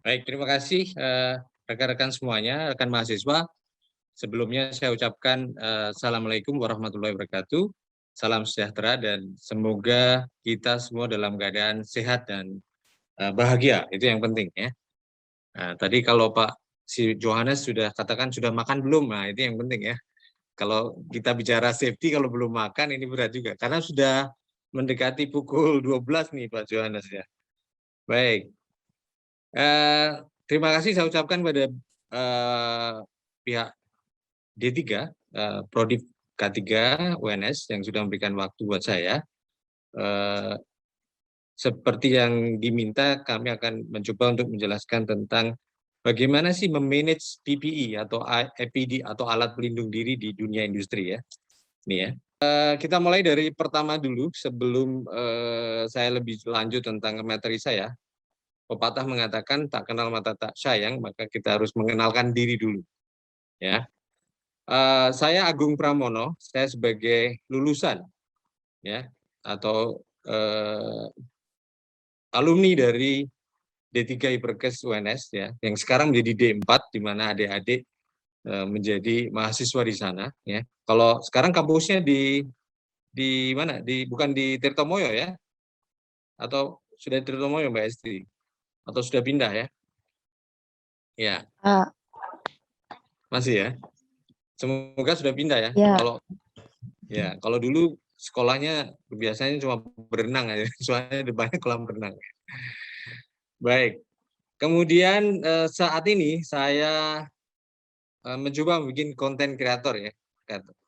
Baik, terima kasih rekan-rekan semuanya, rekan mahasiswa. Sebelumnya saya ucapkan Assalamualaikum warahmatullahi wabarakatuh. Salam sejahtera dan semoga kita semua dalam keadaan sehat dan bahagia. Itu yang penting ya. Nah, tadi kalau Pak si Johannes sudah katakan sudah makan belum? Nah, itu yang penting ya. Kalau kita bicara safety kalau belum makan ini berat juga karena sudah mendekati pukul 12 nih Pak Johannes ya. Baik. Terima kasih saya ucapkan pada pihak D3, Prodiv K3 UNS yang sudah memberikan waktu buat saya. Seperti yang diminta, kami akan mencoba untuk menjelaskan tentang bagaimana sih memanage PPE atau APD atau alat pelindung diri di dunia industri ya. Ini ya. Kita mulai dari pertama dulu sebelum saya lebih lanjut tentang materi saya. Pepatah mengatakan tak kenal mata tak sayang, maka kita harus mengenalkan diri dulu. Ya, saya Agung Pramono, saya sebagai lulusan, ya, atau alumni dari D3 Iperkes UNS, ya, yang sekarang menjadi D4, di mana adik-adik menjadi mahasiswa di sana. Ya, kalau sekarang kampusnya di mana? Bukan di Tirtomoyo ya? Atau sudah di Tirtomoyo Mbak Esti? Atau sudah pindah ya? Ya. Masih ya. Semoga sudah pindah ya. Kalau dulu sekolahnya biasanya cuma berenang aja, soalnya ada banyak kolam berenang. Baik. Kemudian saat ini saya mencoba bikin konten kreator ya.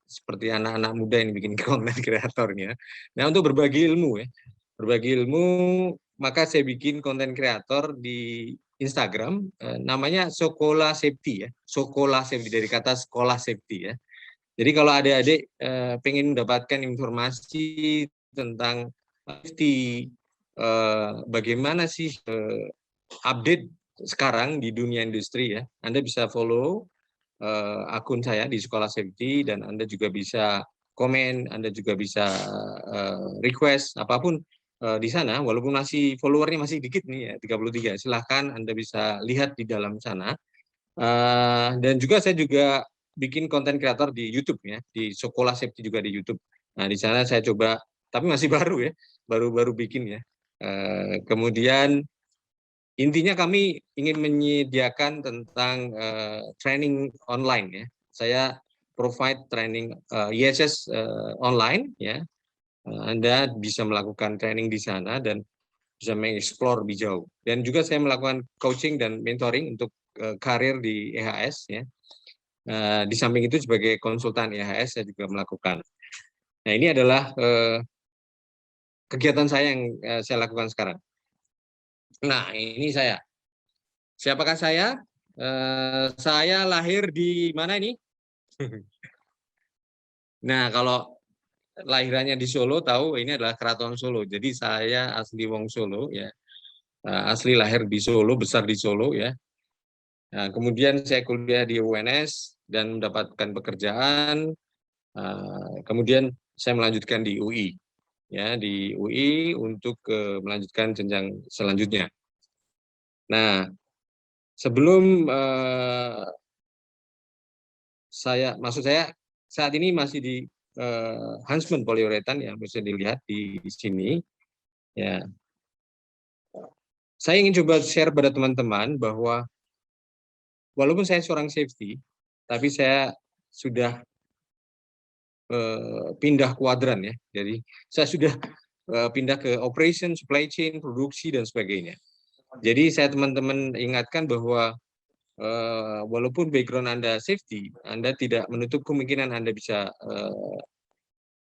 Seperti anak-anak muda yang bikin konten kreatornya. Nah, untuk berbagi ilmu ya. Berbagi ilmu, maka saya bikin konten kreator di Instagram, namanya Sekolah Safety ya. Sekolah Safety, dari kata sekolah safety ya. Jadi kalau adik-adik pengen mendapatkan informasi tentang safety, bagaimana sih update sekarang di dunia industri ya, Anda bisa follow akun saya di Sekolah Safety dan Anda juga bisa komen, Anda juga bisa request apapun di sana, walaupun masih followernya masih dikit nih ya, 33. Silahkan Anda bisa lihat di dalam sana. Dan juga saya juga bikin konten kreator di YouTube ya, di Sekolah Safety juga di YouTube. Nah, di sana saya coba, tapi masih baru ya, baru-baru bikin ya. Kemudian intinya kami ingin menyediakan tentang training online ya. Saya provide training ISS online ya. Anda bisa melakukan training di sana dan bisa mengeksplor lebih jauh. Dan juga saya melakukan coaching dan mentoring untuk karir di EHS ya. Di samping itu sebagai konsultan EHS saya juga melakukan. Nah, ini adalah kegiatan saya yang saya lakukan sekarang. Nah, ini saya. Siapakah saya? Saya lahir di mana ini? Nah, kalau lahirannya di Solo, tahu ini adalah Keraton Solo. Jadi saya asli wong Solo ya. Asli lahir di Solo, besar di Solo ya. Nah, kemudian saya kuliah di UNS dan mendapatkan pekerjaan. Kemudian saya melanjutkan di UI, ya di UI untuk melanjutkan jenjang selanjutnya. Nah, sebelum maksud saya saat ini masih di Huntsman Polyurethan yang bisa dilihat di sini. Ya, saya ingin coba share pada teman-teman bahwa walaupun saya seorang safety, tapi saya sudah pindah kuadran ya. Jadi saya sudah pindah ke operation, supply chain, produksi dan sebagainya. Jadi saya teman-teman ingatkan bahwa walaupun background Anda safety, Anda tidak menutup kemungkinan Anda bisa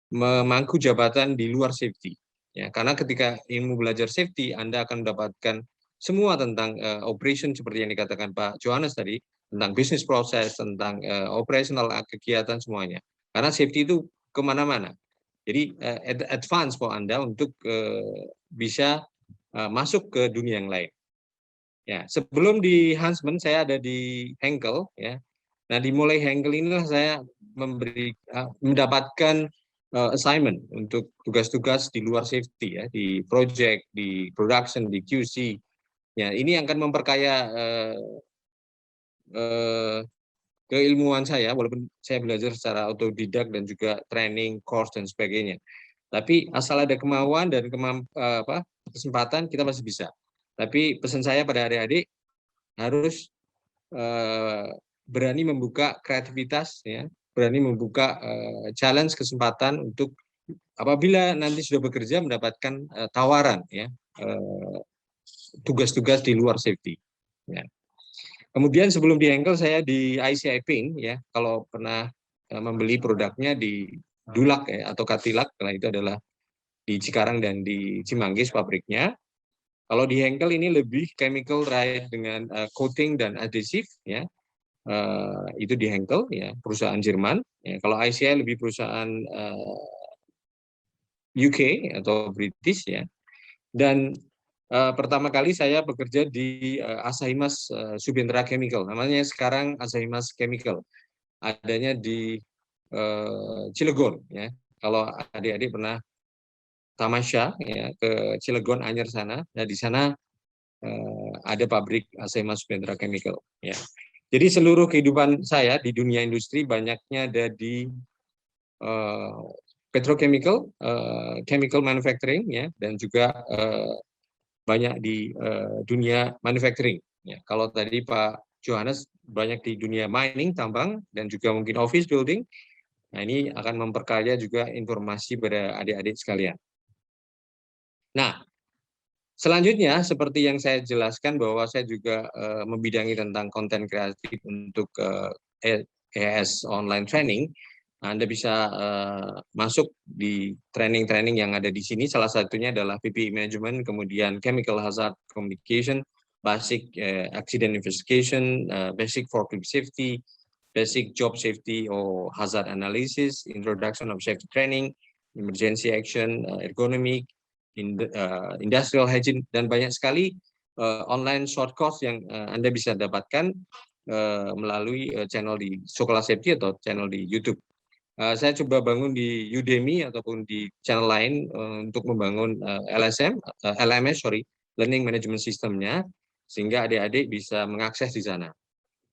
memangku jabatan di luar safety. Ya, karena ketika ilmu belajar safety, Anda akan mendapatkan semua tentang operation seperti yang dikatakan Pak Johannes tadi, tentang bisnis proses, tentang operational kegiatan semuanya. Karena safety itu kemana-mana. Jadi advance for Anda untuk bisa masuk ke dunia yang lain. Ya, sebelum di Huntsman saya ada di Henkel ya. Nah, dimulai Henkel inilah saya mendapatkan assignment untuk tugas-tugas di luar safety ya, di project, di production, di QC Ya, ini akan memperkaya keilmuan saya, walaupun saya belajar secara otodidak dan juga training, course, dan sebagainya. Tapi asal ada kemauan dan kesempatan, kita masih bisa. Tapi pesan saya pada adik-adik, harus berani membuka kreativitas, ya, berani membuka challenge, kesempatan untuk apabila nanti sudah bekerja mendapatkan tawaran, ya, tugas-tugas di luar safety. Ya. Kemudian sebelum di Henkel saya di ICI Paint, ya, kalau pernah membeli produknya di Dulak, ya, atau Katilak, karena itu adalah di Cikarang dan di Cimanggis pabriknya. Kalau di Henkel ini lebih chemical right dengan coating dan adhesif, ya, itu di Henkel, ya, perusahaan Jerman. Ya, kalau ICI lebih perusahaan UK atau British, ya. Dan pertama kali saya bekerja di Asahimas Subendra Chemical, namanya sekarang Asahimas Chemical, adanya di Cilegon, ya. Kalau adik-adik pernah tamasya, ya, ke Cilegon Anyer sana, nah di sana ada pabrik Asahimas Subendra Chemical, ya. Jadi seluruh kehidupan saya di dunia industri banyaknya ada di petrochemical, chemical manufacturing, ya, dan juga banyak di dunia manufacturing. Ya, kalau tadi Pak Johannes banyak di dunia mining, tambang, dan juga mungkin office building. Nah, ini akan memperkaya juga informasi pada adik-adik sekalian. Nah, selanjutnya seperti yang saya jelaskan bahwa saya juga membidangi tentang konten kreatif untuk ES online training. Anda bisa masuk di training-training yang ada di sini. Salah satunya adalah PPE Management, kemudian Chemical Hazard Communication, Basic Accident Investigation, Basic Forklift Safety, Basic Job Safety or Hazard Analysis, Introduction of Safety Training, Emergency Action, Ergonomic, Industrial Hygiene, dan banyak sekali online short course yang Anda bisa dapatkan melalui channel di Sekolah Safety atau channel di YouTube. Saya coba bangun di Udemy ataupun di channel lain untuk membangun LMS, Learning Management System-nya, sehingga adik-adik bisa mengakses di sana.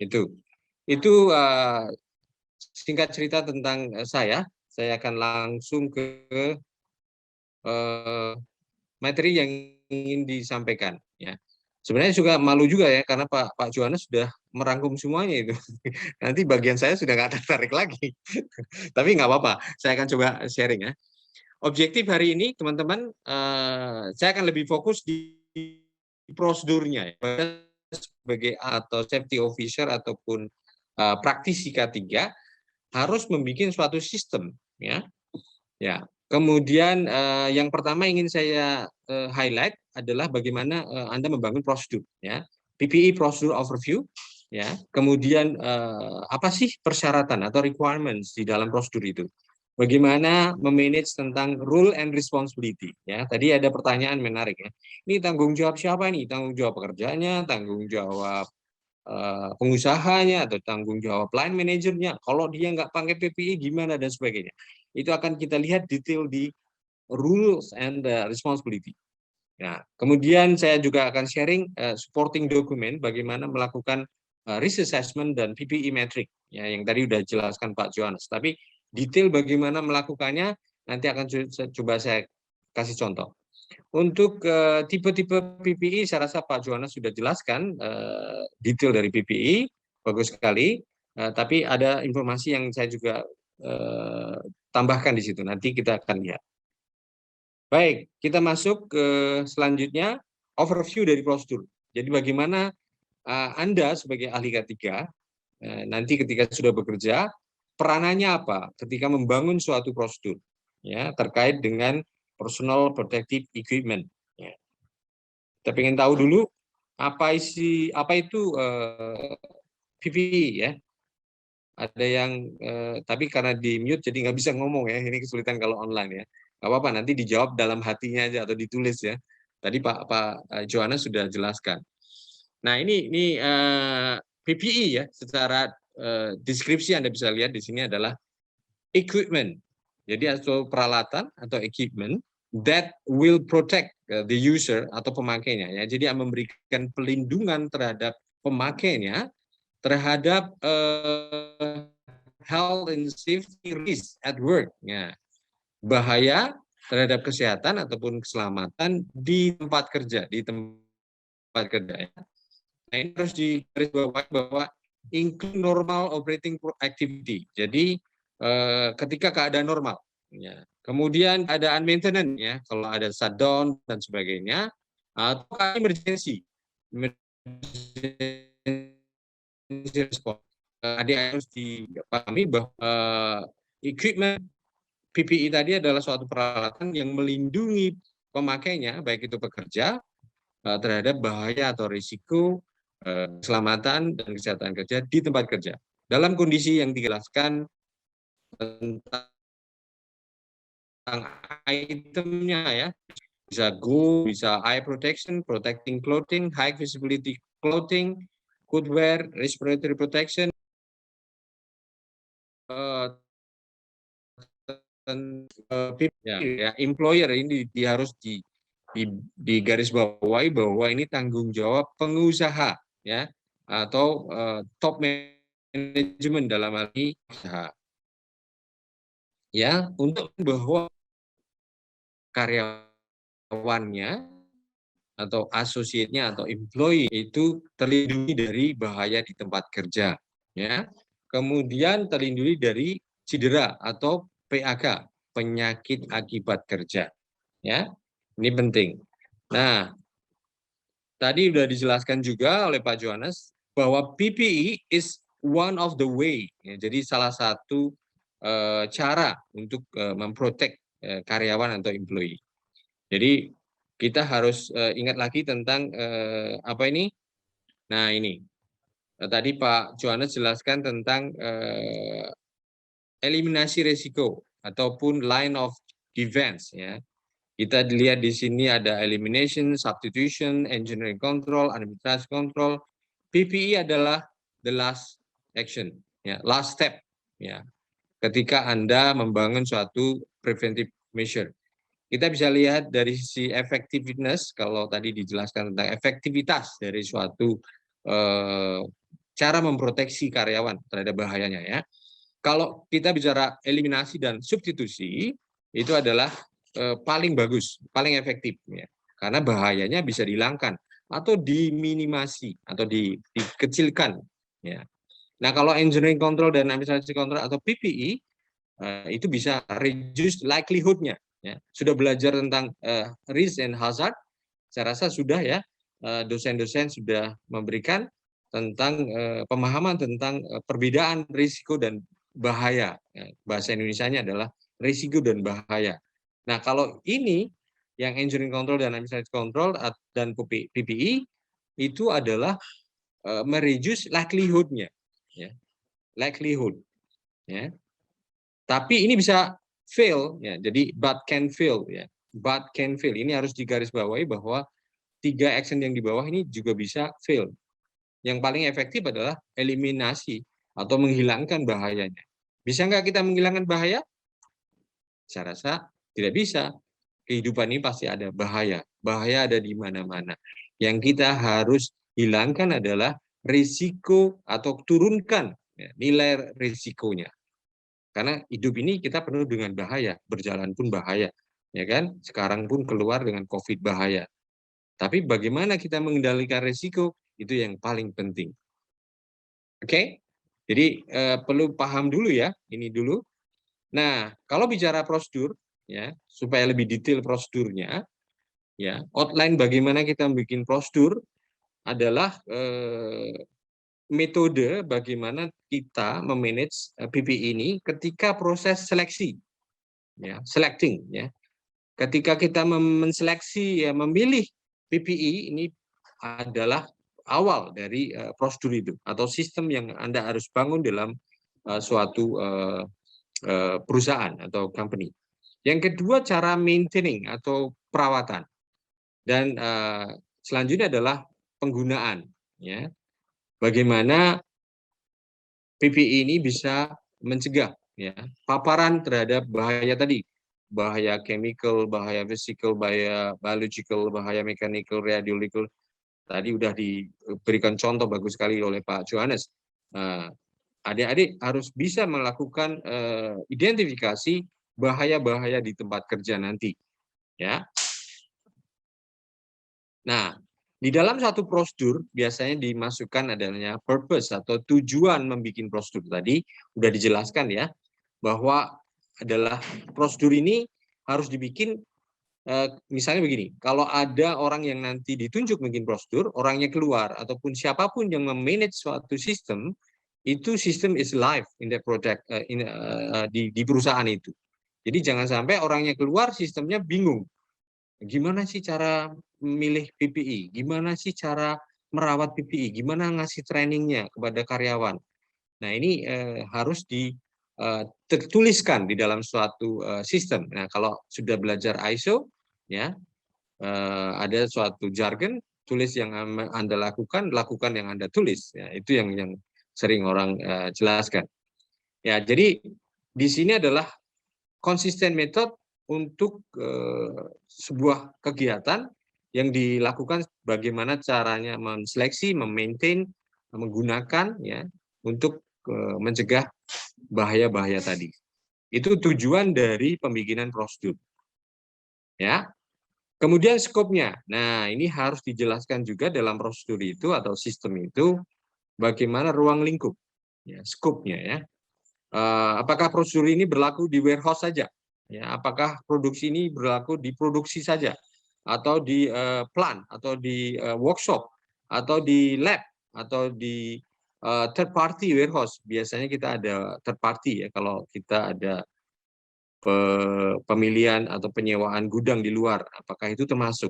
Itu singkat cerita tentang saya. Saya akan langsung ke materi yang ingin disampaikan. Ya. Sebenarnya juga malu juga ya, karena Pak Johannes sudah merangkum semuanya itu. Nanti bagian saya sudah nggak tertarik lagi. Tapi nggak apa-apa, saya akan coba sharing, ya. Objektif hari ini, teman-teman, saya akan lebih fokus di prosedurnya, ya. Sebagai atau safety officer ataupun praktisi K3 harus membuat suatu sistem, ya. Ya. Kemudian yang pertama ingin saya highlight adalah bagaimana Anda membangun prosedur, ya. PPE prosedur overview, ya. Kemudian apa sih persyaratan atau requirements di dalam prosedur itu? Bagaimana memanage tentang rule and responsibility, ya. Tadi ada pertanyaan menarik, ya. Ini tanggung jawab siapa nih? Tanggung jawab pekerjanya, tanggung jawab pengusahanya, atau tanggung jawab line manajernya. Kalau dia nggak pakai PPE gimana dan sebagainya. Itu akan kita lihat detail di rules and responsibility. Nah, kemudian saya juga akan sharing supporting document bagaimana melakukan risk assessment dan PPE metric, ya, yang tadi sudah jelaskan Pak Johannes. Tapi detail bagaimana melakukannya nanti akan coba saya kasih contoh. Untuk tipe-tipe PPE, saya rasa Pak Johannes sudah jelaskan detail dari PPE, bagus sekali. Tapi ada informasi yang saya juga tambahkan di situ. Nanti kita akan lihat. Baik, kita masuk ke selanjutnya, overview dari prosedur. Jadi bagaimana Anda sebagai ahli K3 nanti ketika sudah bekerja, peranannya apa ketika membangun suatu prosedur, ya, terkait dengan personal protective equipment. Ya. Kita ingin tahu dulu apa itu PPE, ya. Ada yang tapi karena di mute jadi nggak bisa ngomong, ya. Ini kesulitan kalau online, ya. Nggak apa-apa, nanti dijawab dalam hatinya aja atau ditulis, ya. Tadi Pak Johannes sudah jelaskan. Nah, ini PPE, ya, secara deskripsi Anda bisa lihat di sini adalah equipment. Jadi atau peralatan atau equipment that will protect the user atau pemakainya ya. Jadi memberikan pelindungan terhadap pemakainya terhadap health and safety risk at work ya. Bahaya terhadap kesehatan ataupun keselamatan di tempat kerja, ya. Nah, ini harus digarisbawahi bahwa include normal operating activity. Jadi ketika keadaan normal ya. Kemudian keadaan maintenance ya, kalau ada shutdown dan sebagainya, atau emergency response. Harus dipahami bahwa equipment PPE tadi adalah suatu peralatan yang melindungi pemakainya, baik itu pekerja, terhadap bahaya atau risiko keselamatan dan kesehatan kerja di tempat kerja. Dalam kondisi yang dijelaskan tentang itemnya ya, bisa go, bisa eye protection, protecting clothing, high visibility clothing, footwear, respiratory protection, ya, employer ini harus digarisbawahi bahwa ini tanggung jawab pengusaha ya, atau top management dalam hal ini usaha ya, untuk bahwa karyawannya atau associate-nya atau employee itu terlindungi dari bahaya di tempat kerja ya, kemudian terlindungi dari cedera atau PAK, penyakit akibat kerja ya. Ini penting. Nah, tadi sudah dijelaskan juga oleh Pak Johannes bahwa PPE is one of the way. Ya, jadi salah satu cara untuk memprotek karyawan atau employee. Jadi kita harus ingat lagi tentang apa ini? Nah ini tadi Pak Johannes jelaskan tentang eliminasi risiko ataupun line of defense ya. Kita dilihat di sini ada elimination, substitution, engineering control, administration control. PPE adalah the last action, ya, last step, ya. Ketika Anda membangun suatu preventive measure, kita bisa lihat dari sisi effectiveness. Kalau tadi dijelaskan tentang efektivitas dari suatu cara memproteksi karyawan terhadap bahayanya, ya. Kalau kita bicara eliminasi dan substitusi, itu adalah paling bagus, paling efektif ya. Karena bahayanya bisa dihilangkan atau diminimasi atau dikecilkan ya. Nah, kalau engineering control dan administrasi control atau PPE itu bisa reduce likelihood-nya ya. Sudah belajar tentang risk and hazard, saya rasa sudah ya, dosen-dosen sudah memberikan tentang pemahaman tentang perbedaan risiko dan bahaya. Bahasa Indonesianya adalah risiko dan bahaya. Nah, kalau ini yang engineering control dan administrative control dan PPE itu adalah mereduce likelihood-nya, ya. Likelihood, ya. Tapi ini bisa fail, ya. Jadi but can fail, ya. But can fail. Ini harus digarisbawahi bahwa 3 action yang di bawah ini juga bisa fail. Yang paling efektif adalah eliminasi atau menghilangkan bahayanya. Bisa nggak kita menghilangkan bahaya? Saya rasa tidak bisa. Kehidupan ini pasti ada bahaya. Bahaya ada di mana-mana. Yang kita harus hilangkan adalah risiko atau turunkan ya, nilai risikonya. Karena hidup ini kita penuh dengan bahaya, berjalan pun bahaya, ya kan? Sekarang pun keluar dengan COVID bahaya. Tapi bagaimana kita mengendalikan risiko itu yang paling penting. Oke? Jadi perlu paham dulu ya, ini dulu. Nah, kalau bicara prosedur ya, supaya lebih detail prosedurnya, ya, outline bagaimana kita bikin prosedur adalah metode bagaimana kita memanage PPE ini ketika proses seleksi, ya, selecting, ya. Ketika kita menseleksi, ya, memilih PPE ini adalah awal dari prosedur itu atau sistem yang Anda harus bangun dalam suatu perusahaan atau company. Yang kedua, cara maintaining atau perawatan. Dan selanjutnya adalah penggunaan. Ya. Bagaimana PPE ini bisa mencegah ya, paparan terhadap bahaya tadi. bahaya chemical, bahaya physical, bahaya biological, bahaya mechanical, radiological. Tadi udah diberikan contoh bagus sekali oleh Pak Johannes. Adik-adik harus bisa melakukan identifikasi bahaya-bahaya di tempat kerja nanti. Ya. Nah, di dalam satu prosedur biasanya dimasukkan adanya purpose atau tujuan membuat prosedur tadi udah dijelaskan ya, bahwa adalah prosedur ini harus dibikin misalnya begini, kalau ada orang yang nanti ditunjuk bikin prosedur, orangnya keluar ataupun siapapun yang memanage suatu sistem, itu sistem is live in the product di perusahaan itu. Jadi jangan sampai orangnya keluar sistemnya bingung. Gimana sih cara memilih PPI? Gimana sih cara merawat PPI? Gimana ngasih trainingnya kepada karyawan? Nah ini harus tertuliskan di dalam suatu sistem. Nah kalau sudah belajar ISO, ya ada suatu jargon, tulis yang Anda lakukan yang Anda tulis. Ya, itu yang sering orang jelaskan. Ya jadi di sini adalah konsisten metode untuk sebuah kegiatan yang dilakukan bagaimana caranya menseleksi, memaintain, menggunakan ya untuk mencegah bahaya-bahaya tadi. Itu tujuan dari pembikinan prosedur. Ya. Kemudian skopnya. Nah, ini harus dijelaskan juga dalam prosedur itu atau sistem itu bagaimana ruang lingkup. Ya, skopnya ya. Apakah prosedur ini berlaku di warehouse saja? Ya, apakah produksi ini berlaku di produksi saja, atau di plant, atau di workshop, atau di lab, atau di third party warehouse? Biasanya kita ada third party ya kalau kita ada pemilihan atau penyewaan gudang di luar. Apakah itu termasuk?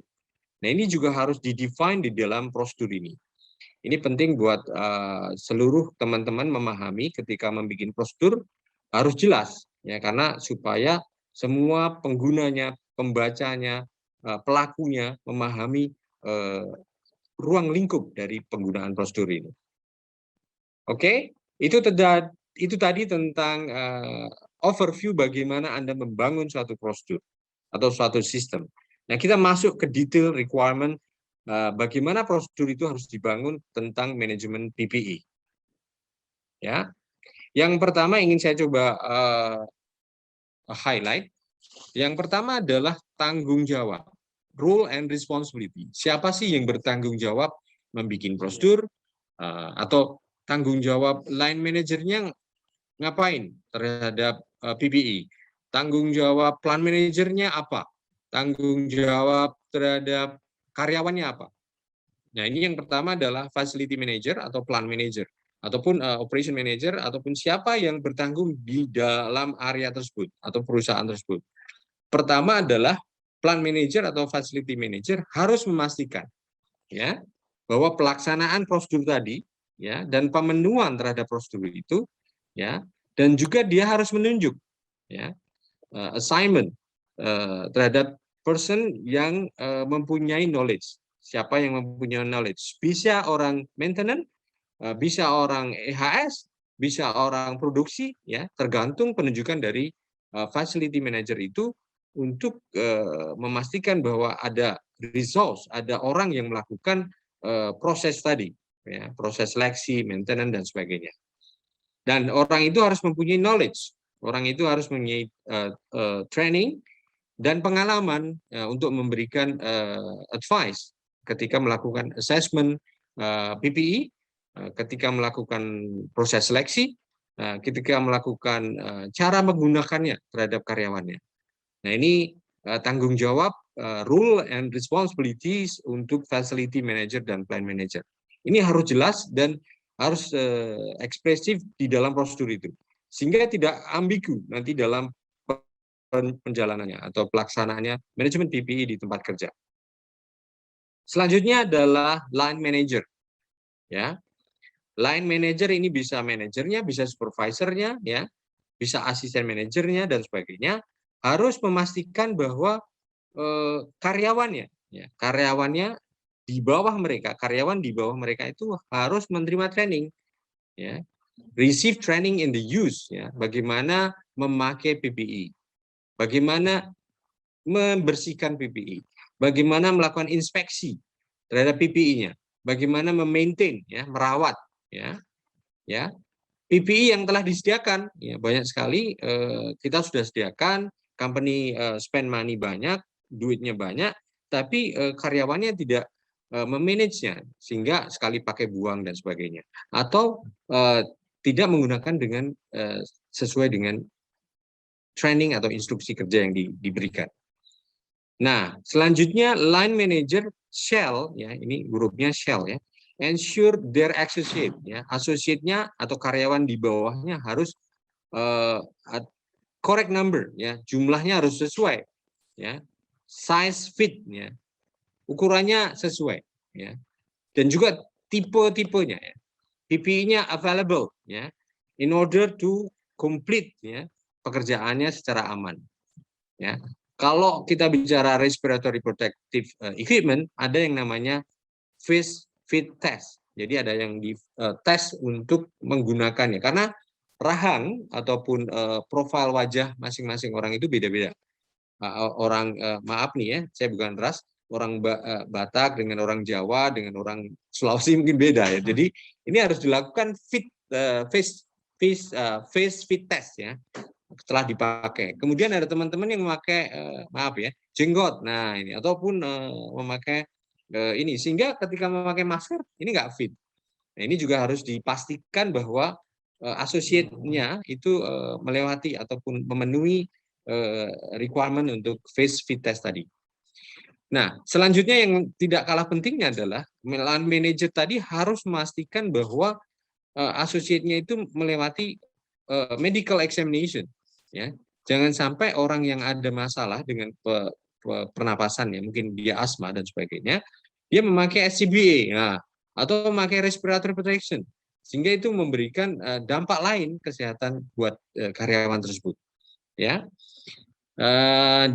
Nah ini juga harus didefine di dalam prosedur ini. Ini penting buat seluruh teman-teman memahami ketika membuat prosedur harus jelas ya karena supaya semua penggunanya, pembacanya, pelakunya memahami ruang lingkup dari penggunaan prosedur ini. Oke, itu tadi tentang overview bagaimana Anda membangun suatu prosedur atau suatu sistem. Nah, kita masuk ke detail requirement bagaimana prosedur itu harus dibangun tentang manajemen PPE. Ya, yang pertama ingin saya coba highlight. Yang pertama adalah tanggung jawab, role and responsibility. Siapa sih yang bertanggung jawab membuat prosedur atau tanggung jawab line manajernya ngapain terhadap PPE? Tanggung jawab plan manajernya apa? Tanggung jawab terhadap karyawannya apa? Nah, ini yang pertama adalah facility manager atau plan manager ataupun operation manager ataupun siapa yang bertanggung di dalam area tersebut atau perusahaan tersebut. Pertama adalah plan manager atau facility manager harus memastikan ya bahwa pelaksanaan prosedur tadi ya dan pemenuhan terhadap prosedur itu ya dan juga dia harus menunjuk ya assignment terhadap person yang mempunyai knowledge. Siapa yang mempunyai knowledge? Bisa orang maintenance, bisa orang EHS, bisa orang produksi, ya tergantung penunjukan dari facility manager itu untuk memastikan bahwa ada resource, ada orang yang melakukan proses tadi, ya, proses seleksi, maintenance dan sebagainya. Dan orang itu harus mempunyai knowledge, orang itu harus mempunyai training dan pengalaman untuk memberikan advice ketika melakukan assessment PPE, ketika melakukan proses seleksi, ketika melakukan cara menggunakannya terhadap karyawannya. Nah ini tanggung jawab role and responsibilities untuk facility manager dan plant manager. Ini harus jelas dan harus ekspresif di dalam prosedur itu, sehingga tidak ambigu nanti dalam penjalanannya atau pelaksanaannya manajemen PPE di tempat kerja. Selanjutnya adalah line manager. Ya. Line manager ini bisa manajernya, bisa supervisornya, ya, bisa asisten manajernya dan sebagainya, harus memastikan bahwa karyawannya, ya, karyawannya di bawah mereka, karyawan di bawah mereka itu harus menerima training, ya, receive training in the use, ya, bagaimana memakai PPE. bagaimana membersihkan PPE, bagaimana melakukan inspeksi terhadap PPE-nya, bagaimana memaintain, ya, merawat, ya, PPE yang telah disediakan, ya, banyak sekali kita sudah sediakan, company spend money banyak, duitnya banyak, tapi karyawannya tidak memanage-nya, sehingga sekali pakai buang dan sebagainya, atau tidak menggunakan dengan sesuai dengan training atau instruksi kerja yang diberikan. Nah, selanjutnya line manager shall, ya, ini hurufnya shall, ya, ensure their associate, ya, associate-nya atau karyawan di bawahnya harus correct number, ya, jumlahnya harus sesuai, ya, size fit, ya, ukurannya sesuai, ya, dan juga tipe-tipenya, ya, PPE-nya available, ya, in order to complete, ya, pekerjaannya secara aman, ya. Kalau kita bicara respiratory protective equipment, ada yang namanya face fit test. Jadi ada yang di tes untuk menggunakannya, karena rahang ataupun profil wajah masing-masing orang itu beda-beda. Orang maaf nih ya, saya bukan ras, orang Batak dengan orang Jawa dengan orang Sulawesi mungkin beda, ya. Jadi ini harus dilakukan face fit test, ya, setelah dipakai. Kemudian ada teman-teman yang memakai maaf ya, jenggot. Nah, ini ataupun memakai ini, sehingga ketika memakai masker ini nggak fit. Nah, ini juga harus dipastikan bahwa associate-nya itu melewati ataupun memenuhi requirement untuk face fit test tadi. Nah, selanjutnya yang tidak kalah pentingnya adalah line manager tadi harus memastikan bahwa associate-nya itu melewati medical examination, ya. Jangan sampai orang yang ada masalah dengan pernapasan, ya, mungkin dia asma dan sebagainya, dia memakai SCBA, nah, atau memakai respiratory protection, sehingga itu memberikan dampak lain kesehatan buat karyawan tersebut, ya.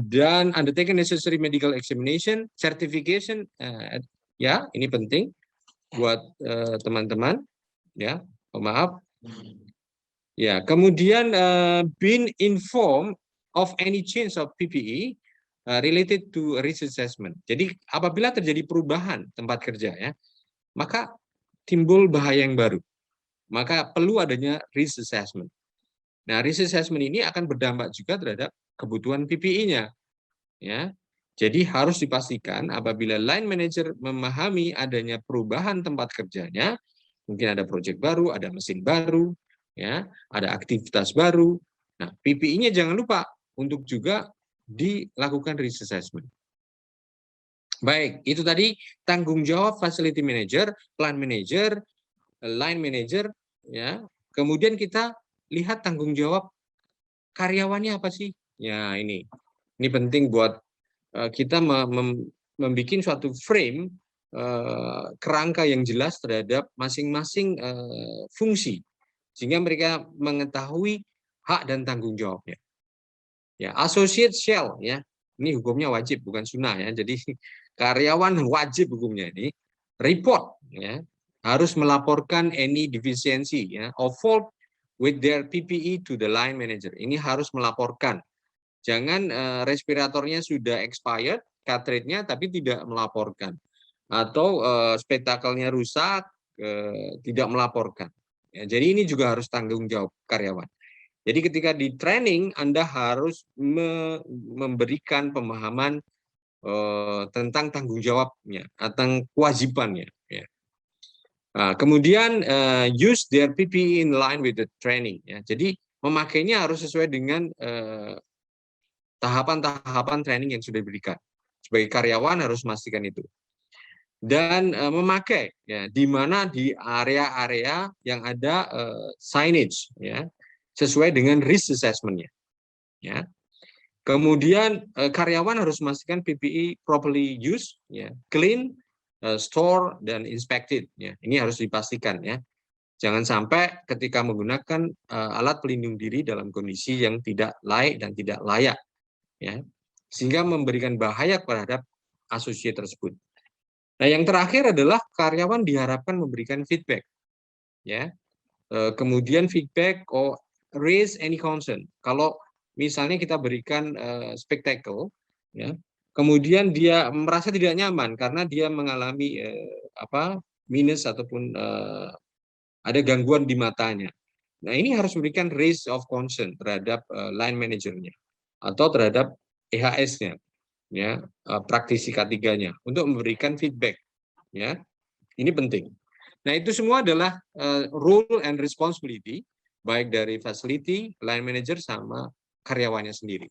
Dan undertaken necessary medical examination, certification, ya, ini penting buat teman-teman, ya. Maaf. Ya, kemudian been informed of any change of PPE related to risk assessment. Jadi apabila terjadi perubahan tempat kerja, ya, maka timbul bahaya yang baru. Maka perlu adanya risk assessment. Nah, risk assessment ini akan berdampak juga terhadap kebutuhan PPE-nya, ya. Jadi harus dipastikan apabila line manager memahami adanya perubahan tempat kerjanya, mungkin ada proyek baru, ada mesin baru, ya, ada aktivitas baru. Nah, PPE-nya jangan lupa untuk juga dilakukan risk assessment. Baik, itu tadi tanggung jawab facility manager, plant manager, line manager, ya. Kemudian kita lihat tanggung jawab karyawannya apa sih? Ya, ini penting buat kita membuat suatu frame kerangka yang jelas terhadap masing-masing fungsi, sehingga mereka mengetahui hak dan tanggung jawabnya. Ya, associate shall, ya, ini hukumnya wajib bukan sunnah, ya. Jadi karyawan wajib hukumnya ini report, ya, harus melaporkan any deficiency, ya, or fault with their PPE to the line manager. Ini harus melaporkan. Jangan respiratornya sudah expired, cartridge-nya, tapi tidak melaporkan. Atau spektakelnya rusak, tidak melaporkan. Ya, jadi ini juga harus tanggung jawab karyawan. Jadi ketika di training, Anda harus memberikan pemahaman tentang tanggung jawabnya, tentang kewajibannya. Ya. Nah, kemudian use their PPE in line with the training. Ya. Jadi memakainya harus sesuai dengan tahapan-tahapan training yang sudah diberikan. Sebagai karyawan harus memastikan itu. Dan memakai, ya, di mana di area-area yang ada signage, ya, sesuai dengan risk assessment-nya. Ya. Kemudian karyawan harus memastikan PPE properly used, ya, clean, store, dan inspected. Ya. Ini harus dipastikan, ya. Jangan sampai ketika menggunakan alat pelindung diri dalam kondisi yang tidak layak dan tidak layak, ya, sehingga memberikan bahaya terhadap asosiat tersebut. Nah, yang terakhir adalah karyawan diharapkan memberikan feedback, ya. Kemudian feedback or raise any concern. Kalau misalnya kita berikan spektakel, ya, kemudian dia merasa tidak nyaman karena dia mengalami minus ataupun ada gangguan di matanya. Nah, ini harus memberikan raise of concern terhadap line manajernya atau terhadap EHS-nya, ya, praktisi K3-nya untuk memberikan feedback, ya. Ini penting. Nah, itu semua adalah role and responsibility baik dari facility, line manager sama karyawannya sendiri.